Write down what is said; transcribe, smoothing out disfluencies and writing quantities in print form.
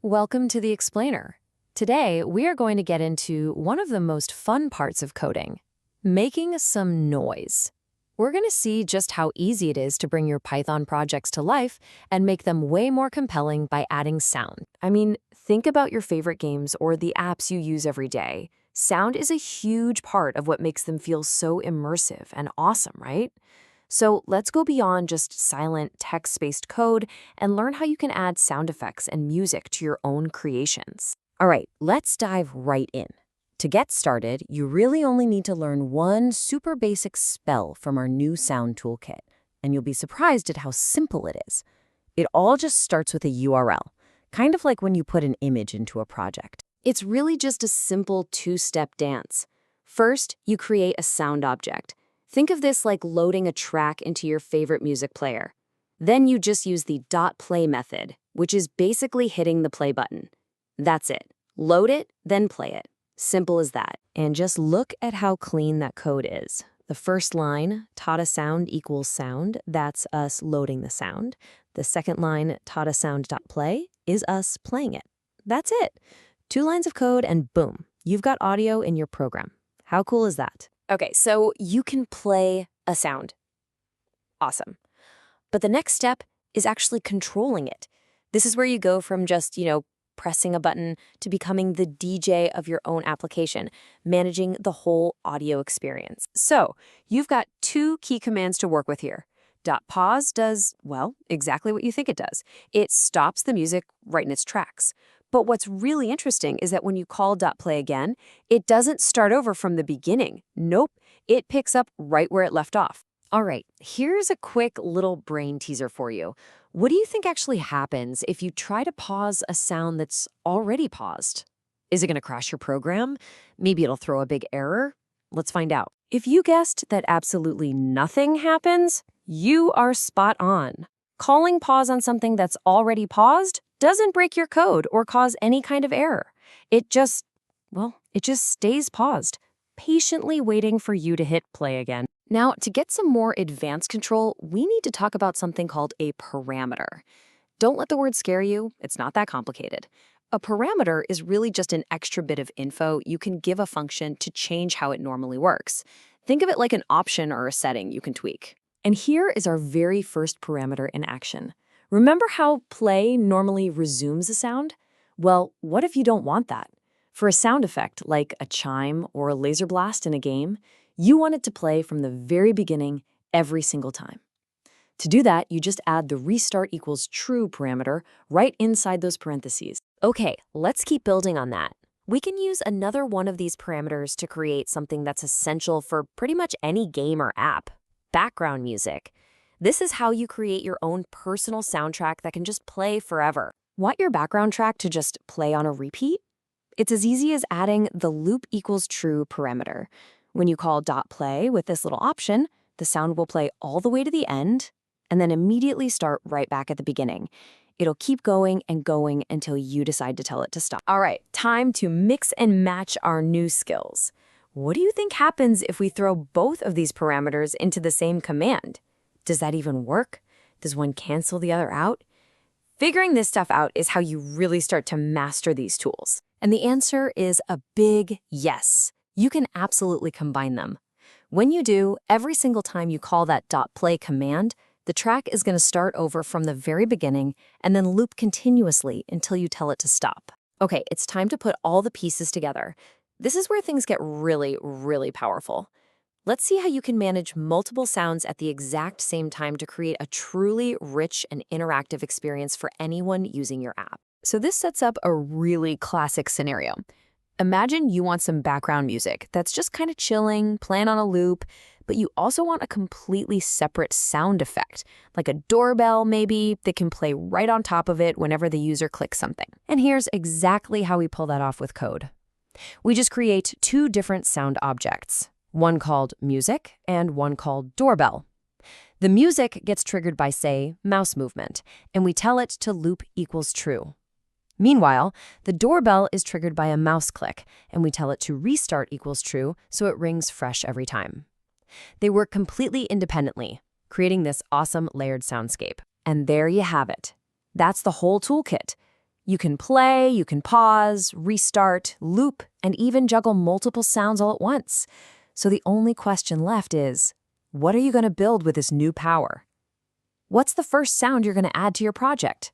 Welcome to the Explainer. Today, we are going to get into one of the most fun parts of coding, making some noise. We're going to see just how easy it is to bring your Python projects to life and make them way more compelling by adding sound. I mean, think about your favorite games or the apps you use every day. Sound is a huge part of what makes them feel so immersive and awesome, right? So let's go beyond just silent text-based code and learn how you can add sound effects and music to your own creations. All right, let's dive right in. To get started, you really only need to learn one super basic spell from our new sound toolkit, and you'll be surprised at how simple it is. It all just starts with a URL, kind of like when you put an image into a project. It's really just a simple two-step dance. First, you create a sound object. Think of this like loading a track into your favorite music player. Then you just use the .play method, which is basically hitting the play button. That's it. Load it, then play it. Simple as that. And just look at how clean that code is. The first line, Tata sound equals sound, that's us loading the sound. The second line, Tata sound.play, is us playing it. That's it. 2 lines of code and boom, you've got audio in your program. How cool is that? Okay, so you can play a sound. Awesome. But the next step is actually controlling it. This is where you go from just, pressing a button to becoming the DJ of your own application, managing the whole audio experience. So you've got 2 key commands to work with here. .pause does, well, exactly what you think it does. It stops the music right in its tracks. But what's really interesting is that when you call .play again, it doesn't start over from the beginning. Nope, it picks up right where it left off. All right, here's a quick little brain teaser for you. What do you think actually happens if you try to pause a sound that's already paused? Is it going to crash your program? Maybe it'll throw a big error? Let's find out. If you guessed that absolutely nothing happens, you are spot on. Calling pause on something that's already paused doesn't break your code or cause any kind of error. It just stays paused, patiently waiting for you to hit play again. Now, to get some more advanced control, we need to talk about something called a parameter. Don't let the word scare you. It's not that complicated. A parameter is really just an extra bit of info you can give a function to change how it normally works. Think of it like an option or a setting you can tweak. And here is our very first parameter in action. Remember how play normally resumes a sound? Well, what if you don't want that? For a sound effect like a chime or a laser blast in a game, you want it to play from the very beginning every single time. To do that, you just add the restart equals true parameter right inside those parentheses. Okay, let's keep building on that. We can use another one of these parameters to create something that's essential for pretty much any game or app: background music. This is how you create your own personal soundtrack that can just play forever. Want your background track to just play on a repeat? It's as easy as adding the loop equals true parameter. When you call .play with this little option, the sound will play all the way to the end and then immediately start right back at the beginning. It'll keep going and going until you decide to tell it to stop. All right, time to mix and match our new skills. What do you think happens if we throw both of these parameters into the same command? Does that even work? Does one cancel the other out? Figuring this stuff out is how you really start to master these tools. And the answer is a big yes. You can absolutely combine them. When you do, every single time you call that .play command, the track is going to start over from the very beginning and then loop continuously until you tell it to stop. Okay, it's time to put all the pieces together. This is where things get really, really powerful. Let's see how you can manage multiple sounds at the exact same time to create a truly rich and interactive experience for anyone using your app. So this sets up a really classic scenario. Imagine you want some background music that's just kind of chilling, playing on a loop, but you also want a completely separate sound effect, like a doorbell maybe, that can play right on top of it whenever the user clicks something. And here's exactly how we pull that off with code. We just create 2 different sound objects, one called music and one called doorbell. The music gets triggered by, say, mouse movement, and we tell it to loop equals true. Meanwhile, the doorbell is triggered by a mouse click, and we tell it to restart equals true so it rings fresh every time. They work completely independently, creating this awesome layered soundscape. And there you have it. That's the whole toolkit. You can play, you can pause, restart, loop, and even juggle multiple sounds all at once. So the only question left is, what are you going to build with this new power? What's the first sound you're going to add to your project?